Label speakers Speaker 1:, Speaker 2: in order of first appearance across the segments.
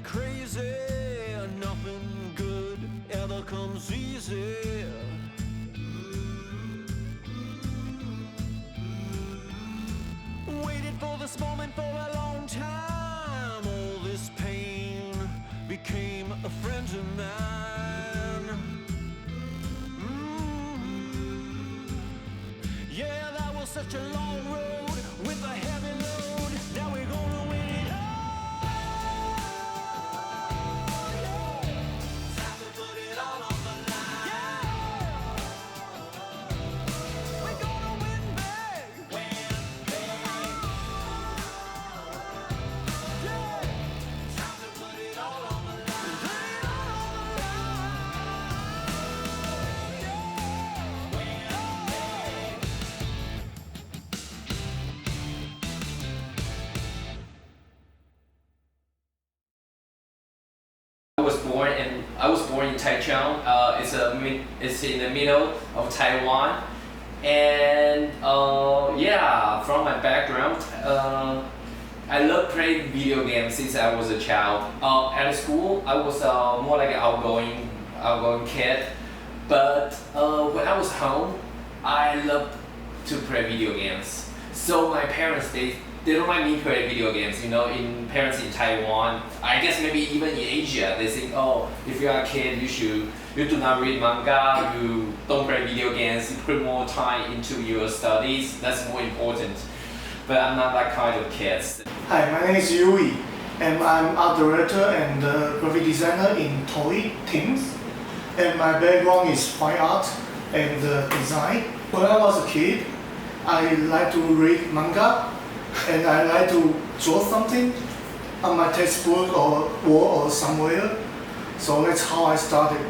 Speaker 1: crazy. Nothing good ever comes easy. Waited for this moment for a long time. All this pain became a friend of mine. Yeah, that was such a long road with a heavy load. Now we're gonna win it all. Yeah. Time to put it all on the line. Yeah. We're gonna win big. Win big. Yeah. Time to put it all on the line. Put it all on the line. Yeah. Win big.
Speaker 2: I was born in Taichung. It's in the middle of Taiwan, and yeah, from my background, I love playing video games since I was a child. At school, I was more like an outgoing kid, but when I was home, I loved to play video games. So my parents they don't like me playing video games. You know, parents in Taiwan, I guess maybe even in Asia, they think, oh, if you are a kid, you do not read manga, you don't play video games, you put more time into your studies. That's more important. But I'm not that kind of kid.
Speaker 3: Hi, my name is Yu-Yi, and I'm art director and graphic designer in toii teams. And my background is fine art and design. When I was a kid, I like to read manga, and I like to draw something on my textbook or wall or somewhere. So that's how I started.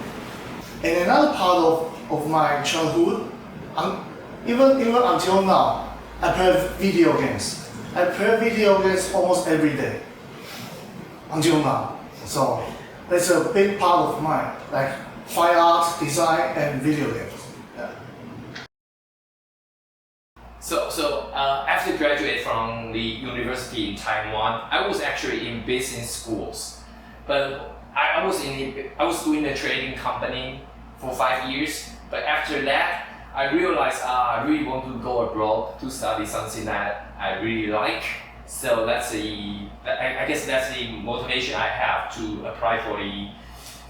Speaker 3: And another part of my childhood, even until now, I play video games. I play video games almost every day until now. So that's a big part of mine, like fine art, design, and video games. Yeah.
Speaker 2: So after graduating from the university in Taiwan, I was actually in business schools, but I was doing a trading company for 5 years. But after that, I realized I really want to go abroad to study something that I really like. So I guess that's the motivation I have to apply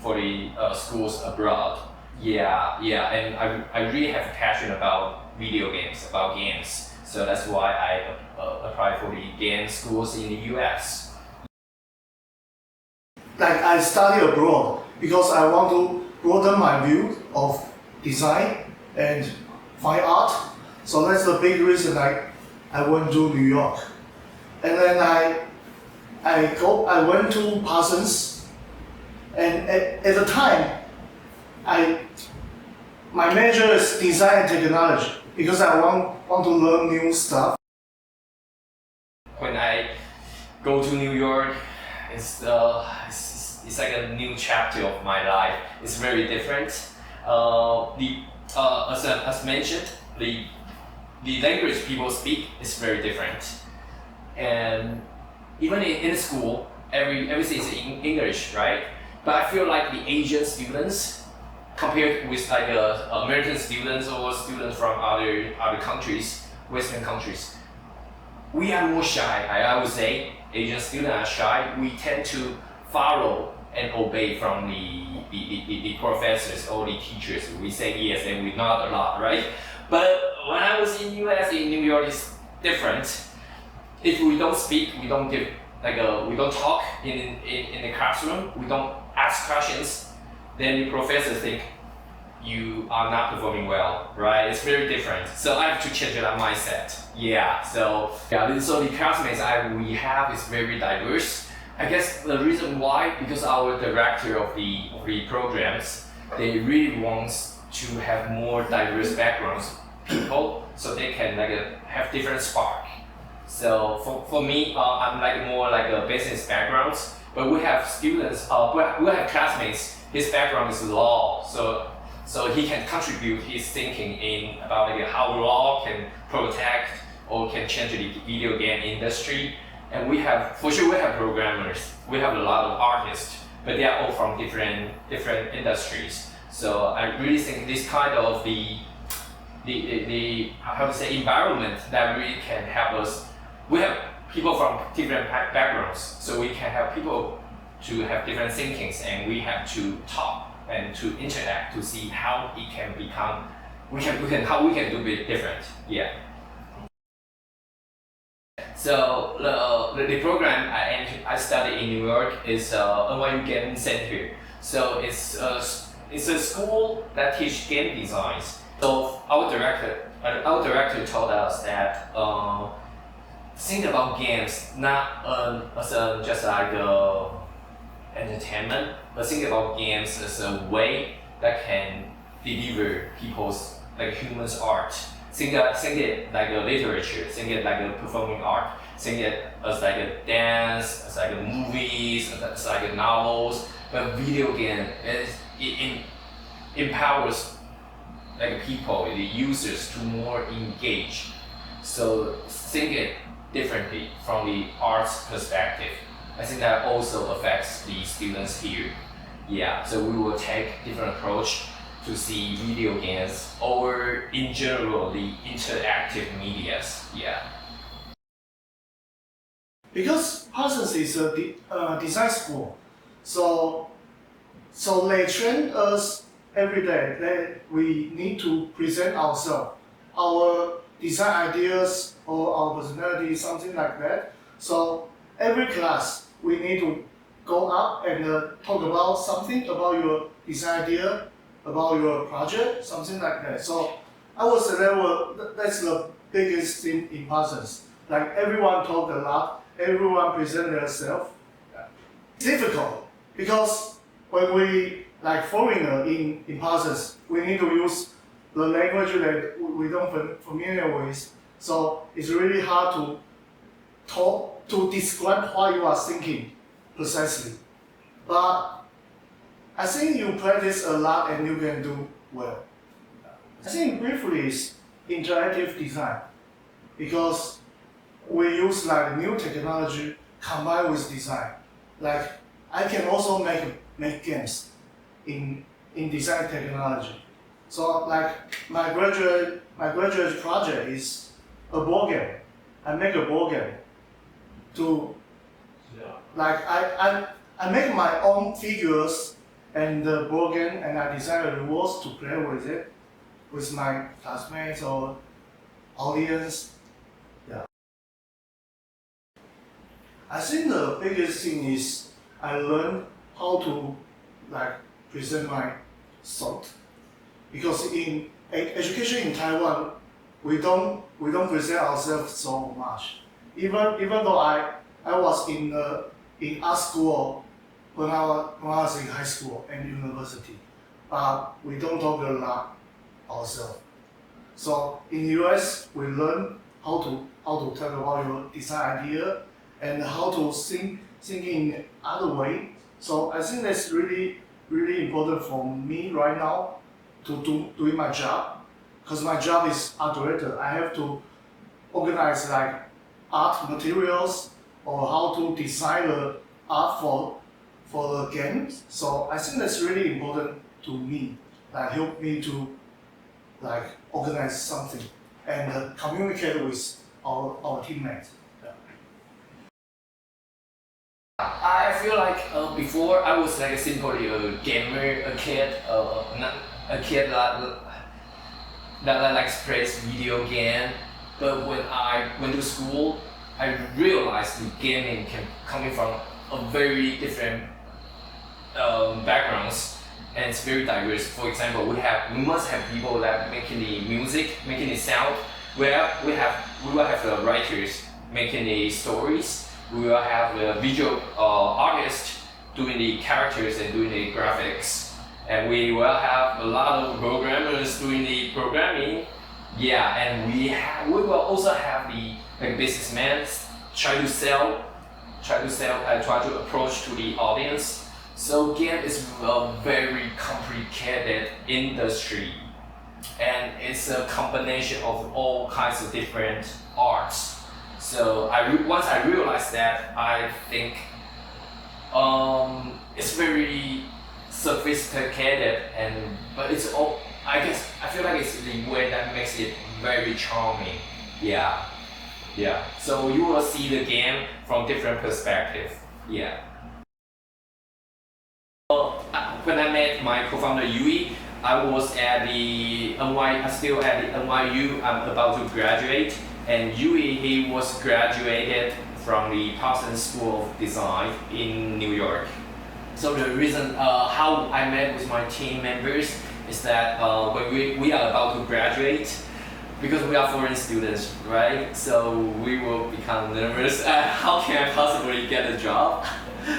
Speaker 2: for the schools abroad. Yeah, and I really have a passion about video games, about games. So that's why I applied for the game schools in the US.
Speaker 3: Like I study abroad because I want to broaden my view of design and fine art. So that's the big reason I went to New York. And then I went to Parsons, and at the time my major is design and technology because I want to learn new stuff.
Speaker 2: When I go to New York, it's like a new chapter of my life. It's very different. As mentioned, the language people speak is very different, and even in school, everything is in English, right? But I feel like the Asian students, compared with like American students or students from other countries, Western countries, we are more shy. I would say Asian students are shy. We tend to follow and obey from the professors or the teachers. We say yes and we nod a lot, right? But when I was in US, in New York, it's different. If we don't speak, we don't give we don't talk in the classroom, we don't ask questions, then the professors think you are not performing well, right? It's very different. So I have to change that mindset. Yeah. So the classmates we have is very diverse. I guess the reason why, because our director of the programs, they really want to have more diverse backgrounds people, so they can have different spark. So for me, I'm more like a business background, but we have students, we have classmates. His background is law, so he can contribute his thinking in about how law can protect or can change the video game industry. And we have, for sure, we have programmers. We have a lot of artists, but they are all from different industries. So I really think this kind of the how to say environment that really can help us. We have people from different backgrounds, so we can have people to have different thinkings, and we have to talk and to interact to see how it can become. How we can do it different. Yeah. So the program I studied in New York is NYU Game Center. So it's a school that teach game designs. So our director told us that think about games not as just like entertainment, but think about games as a way that can deliver people's like humans' art. Think it like a literature, think it like a performing art, think it as like a dance, as like a movies, as like a novels. But video game it empowers like people, the users to more engage. So think it differently from the arts perspective. I think that also affects the students here. Yeah, so we will take different approach to see video games or in general the interactive medias. Yeah.
Speaker 3: Because Parsons is a design school, so they train us every day that we need to present ourselves, our design ideas or our personality, something like that. So every class we need to go up and talk about something about your design idea, about your project, something like that. So I would say that's the biggest thing in Parsons. Like everyone talk a lot, everyone present themselves. It's difficult because when we like foreigner in Parsons, we need to use the language that we don't familiar with. So it's really hard to talk, to describe what you are thinking precisely. But I think you practice a lot and you can do well. I think briefly is interactive design because we use like new technology combined with design. Like I can also make games in design technology. So like my graduate project is a board game. I make a board game to like I make my own figures and the board game, and I design the rules to play with it with my classmates or audience. Yeah. I think the biggest thing is I learned how to like present my thought, because in education in Taiwan we don't present ourselves so much. Even though I was in art school when I was in high school and university, but we don't talk a lot ourselves. So in US we learn how to talk about your design idea and how to think in other way. So I think that's really important for me right now to doing my job, because my job is art director. I have to organize like art materials or how to design the art for the games. So I think that's really important to me. Like help me to like organize something and communicate with our teammates.
Speaker 2: I feel like before I was like simply a gamer, a kid that likes plays video game. But when I went to school, I realized the gaming can coming from a very different backgrounds, and it's very diverse. For example, we must have people that making the music, making the sound. We will have the writers making the stories. We will have the visual artist doing the characters and doing the graphics, and we will have a lot of programmers doing the programming. Yeah, and we will also have the like businessmen try to approach to the audience. So game is a very complicated industry, and it's a combination of all kinds of different arts. So once I realized that, I think it's very sophisticated, but it's all, I guess I feel like it's the way that makes it very charming. Yeah. So you will see the game from different perspective. Yeah. When I met my co-founder Yui, I was at the still at the NYU. I'm about to graduate, and Yui, he was graduated from the Parsons School of Design in New York. So the reason how I met with my team members is that when we are about to graduate, because we are foreign students, right? So we will become nervous. How can I possibly get a job?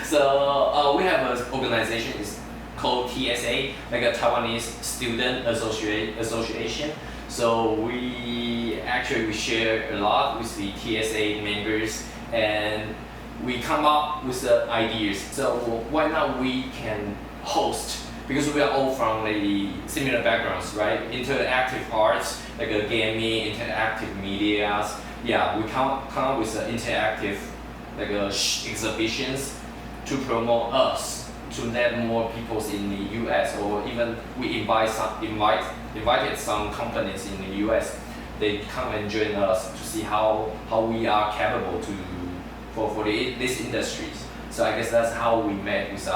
Speaker 2: So we have an organization is called TSA, like a Taiwanese Student Association. So we share a lot with the TSA members, and we come up with the ideas. So why not we can host, because we are all from the similar backgrounds, right? Interactive arts, like a gaming, interactive medias. Yeah, we come up with interactive like exhibitions to promote us, to let more people in the US, or even we invited some companies in the US. They come and join us to see how we are capable for these industries. So I guess that's how I met with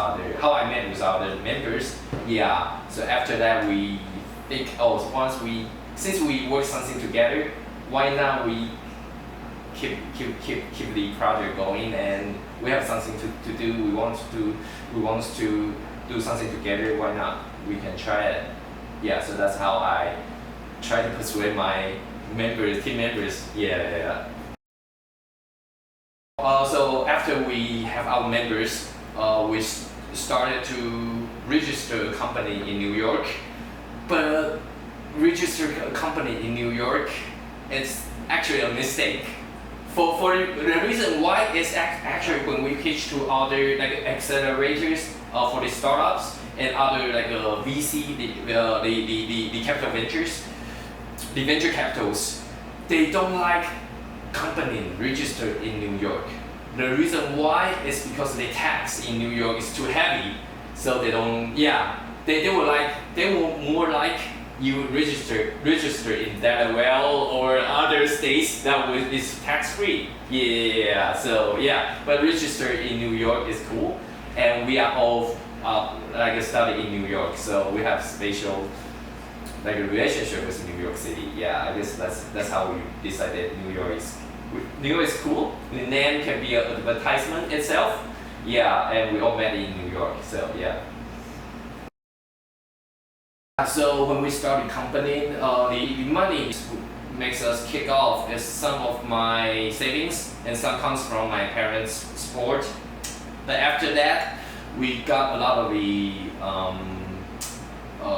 Speaker 2: other members. Yeah. So after that we think, since we work something together, why not we keep the project going, and we have something to do. We want to do something together. Why not? We can try it. Yeah. So that's how I try to persuade my team members. Yeah. So after we have our members, we started to register a company in New York. But register a company in New York, it's actually a mistake. For the reason why is actually when we pitch to other like accelerators for the startups and other like VC, the capital ventures, the venture capitals, they don't like company registered in New York. The reason why is because the tax in New York is too heavy, so they don't. Yeah, they will more like you register in Delaware or other states that is tax free. Yeah, so yeah, but register in New York is cool, and we are all study in New York, so we have special like a relationship with New York City. Yeah, I guess that's how we decided New York is cool. The name can be an advertisement itself. Yeah, and we all met in New York. So yeah. So when we started company, the money makes us kick off is some of my savings, and some comes from my parents' support. But after that, we got a lot of the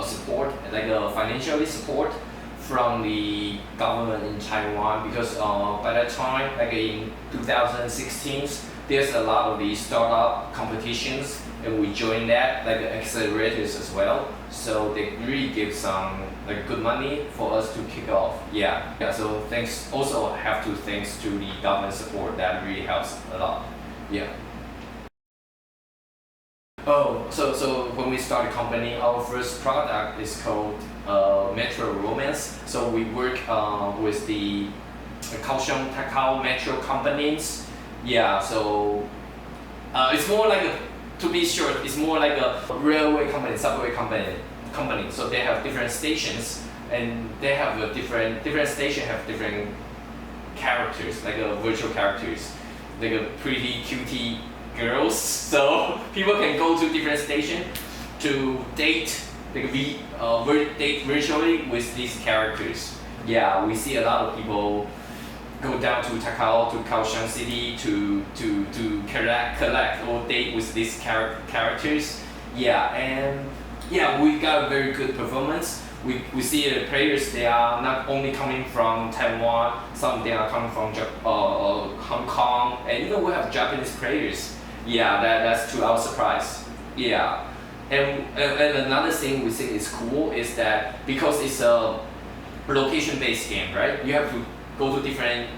Speaker 2: support, like financially support from the government in Taiwan, because by that time, like in 2016, there's a lot of the startup competitions, and we joined that, like accelerators as well. So they really give some like good money for us to kick off. Yeah. So thanks to the government support, that really helps a lot. Yeah. Oh, so when we started company, our first product is called Metro Romance. So we work with the Kaohsiung Takao Metro companies. Yeah, so it's more like to be short, it's more like a railway company, subway company. So they have different stations, and they have different station have different characters, like virtual characters, like a pretty cutie girls. So people can go to different station to date, date virtually with these characters. Yeah, we see a lot of people go down to Takao, to Kaohsiung City to collect or date with these characters. Yeah, and yeah, we got a very good performance. We see the players, they are not only coming from Taiwan, some they are coming from Hong Kong, and even we have Japanese players. Yeah, that's to our surprise. Yeah, and another thing we think is cool is that because it's a location-based game, right? You have to go to different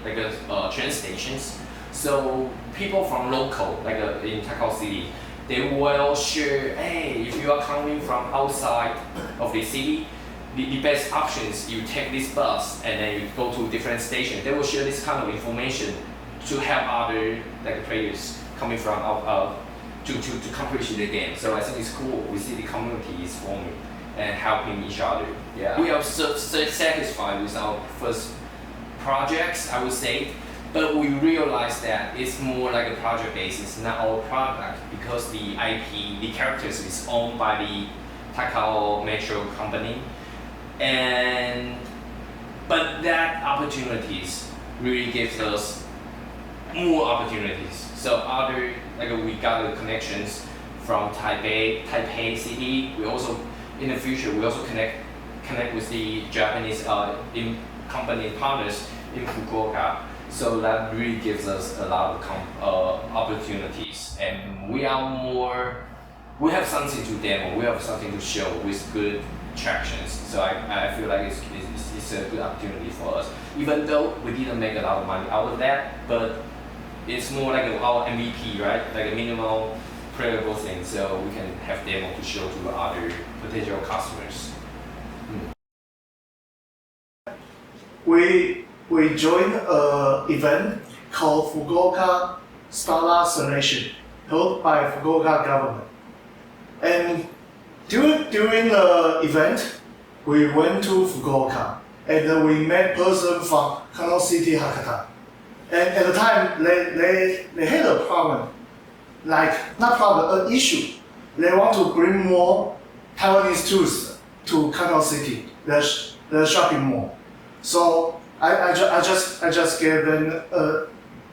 Speaker 2: train stations. So people from local, in Takao City, they will share, hey, if you are coming from outside of the city, the best option is you take this bus and then you go to different stations. They will share this kind of information to help other players coming from out to accomplish the game. So I think it's cool. We see the community is forming and helping each other. Yeah. We are so satisfied with our first projects, I would say. But we realized that it's more like a project base, it's not our product, because the IP, the characters is owned by the Takao Metro company. But that opportunities really gives us more opportunities. So we got the connections from Taipei City. We also, in the future, we also connect with the Japanese company partners in Fukuoka. So that really gives us a lot of opportunities, and we have something to demo, we have something to show with good tractions. So I feel like it's a good opportunity for us, even though we didn't make a lot of money out of that, but it's more like our MVP, right? Like a minimal playable thing, so we can have demo to show to other potential customers.
Speaker 3: We joined an event called Fukuoka Startup Selection, held by Fukuoka government. And during the event, we went to Fukuoka and we met person from Kano City Hakata. And at the time, they had a problem, an issue. They want to bring more Taiwanese tourists to Kano City, the shopping mall. So I just gave them a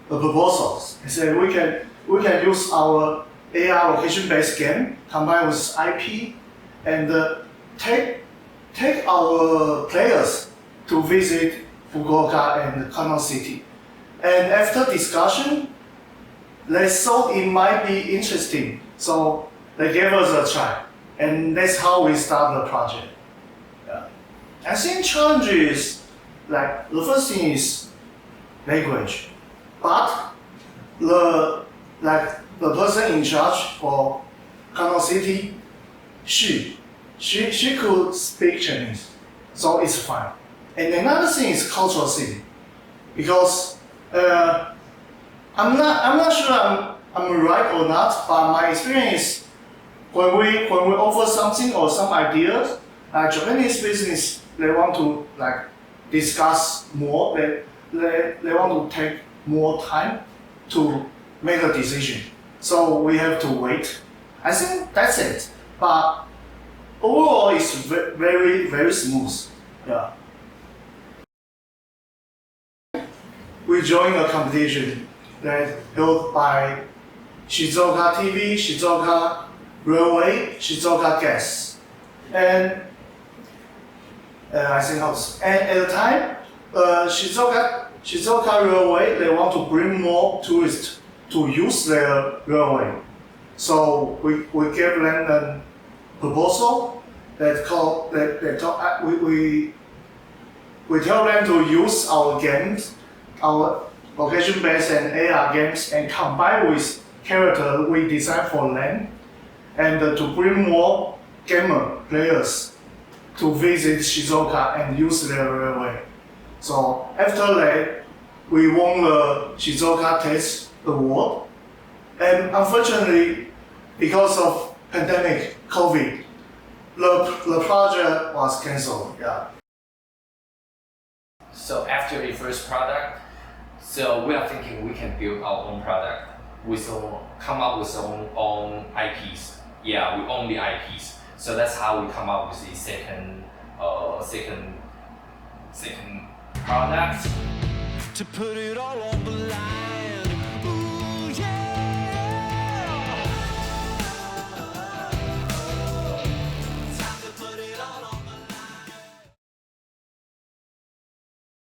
Speaker 3: proposal. I said we can use our AR location-based game combined with IP and take our players to visit Fukuoka and Kano City. And after discussion, they thought it might be interesting, so they gave us a try, and that's how we start the project. Yeah. I think challenges. The first thing is language, but the person in charge for Kano City, she could speak Chinese, so it's fine. And another thing is cultural city, because I'm not sure I'm right or not, but my experience is when we offer something or some ideas, Japanese business, they want to discuss more, they want to take more time to make a decision. So we have to wait. I think that's it. But overall, it's very, very smooth. Yeah. We joined a competition that held by Shizuoka TV, Shizuoka Railway, Shizuoka Gas, and I think else. And at the time, Shizuoka Railway, they want to bring more tourists to use their railway. So we gave them a proposal we tell them to use our games, our location-based and AR games, and combine with characters we designed for them, and to bring more gamer players to visit Shizuoka and use their railway. So after that, we won the Shizuoka Test Award. And unfortunately, because of pandemic, COVID, the project was cancelled. Yeah.
Speaker 2: So after the first product, so we are thinking we can build our own product. Come up with our own IPs. Yeah, we own the IPs. So that's how we come up with the second product.
Speaker 1: To put it all on the line.